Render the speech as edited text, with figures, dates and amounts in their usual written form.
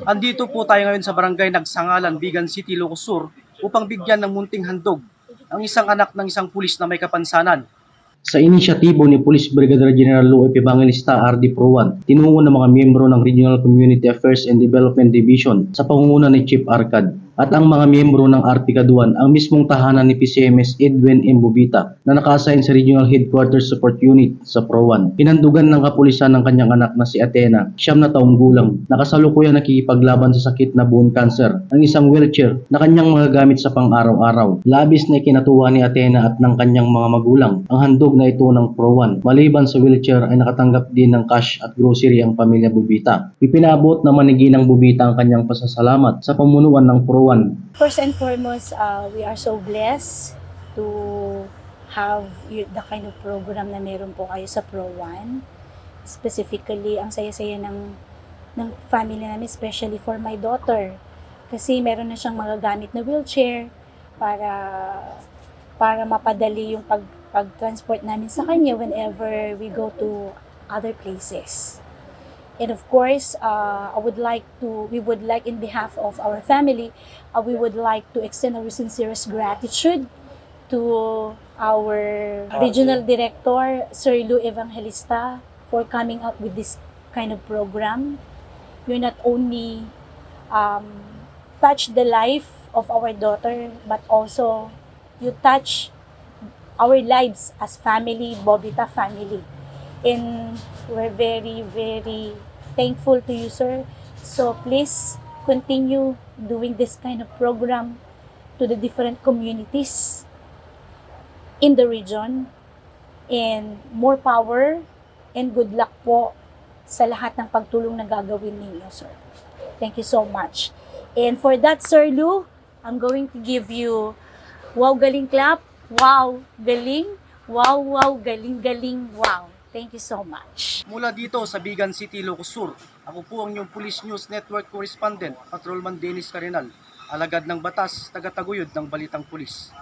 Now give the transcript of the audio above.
Andito po tayo ngayon sa barangay Nagsangalan, Bigan City, Ilocos Sur upang bigyan ng munting handog ang isang anak ng isang pulis na may kapansanan. Sa inisyatibo ni Police Brigadier General Lou Evangelista R.D. Pruan, tinungo ng mga miyembro ng Regional Community Affairs and Development Division sa pangunguna ni Chief Arcad at ang mga miyembro ng RP Kaduan ang mismong tahanan ni PCMS Edwin M. Bubita na naka-assign sa Regional Headquarters Support Unit sa Pro1. Pinandugan ng kapulisan ng kanyang anak na si Athena, 9 na taong gulang, nakasalukuyang nakikipaglaban sa sakit na bone cancer, ang isang wheelchair na kanyang mga gamit sa pang-araw-araw. Labis na ikinatuwa ni Athena at ng kanyang mga magulang ang handog na ito ng Pro1. Maliban sa wheelchair ay nakatanggap din ng cash at grocery ang pamilya Bubita. Ipinabot naman ni Ginang Bubita ang kanyang pasasalamat sa pamunuan ng Pro1. First and foremost, we are so blessed to have the kind of program na meron po kayo sa Pro1. Specifically, ang saya-saya ng family namin, especially for my daughter. Kasi meron na siyang magagamit na wheelchair para mapadali yung pag-transport namin sa kanya whenever we go to other places. And of course, we would like in behalf of our family, we would like to extend our sincerest gratitude to our Regional Director, Sir Lou Evangelista, for coming up with this kind of program. You not only touch the life of our daughter, but also you touch our lives as family, Bobita family. And we're very, very thankful to you, sir. So please continue doing this kind of program to the different communities in the region. And more power and good luck po sa lahat ng pagtulong na gagawin ninyo, sir. Thank you so much. And for that, Sir Lou, I'm going to give you wow, galing clap, wow, galing, wow, wow, galing, galing, wow. Thank you so much. Mula dito sa Bigan City, Ilocos Sur, ako po ang inyong Police News Network Correspondent, Patrolman Dennis Carinal, alagad ng batas, tagataguyod ng Balitang Pulis.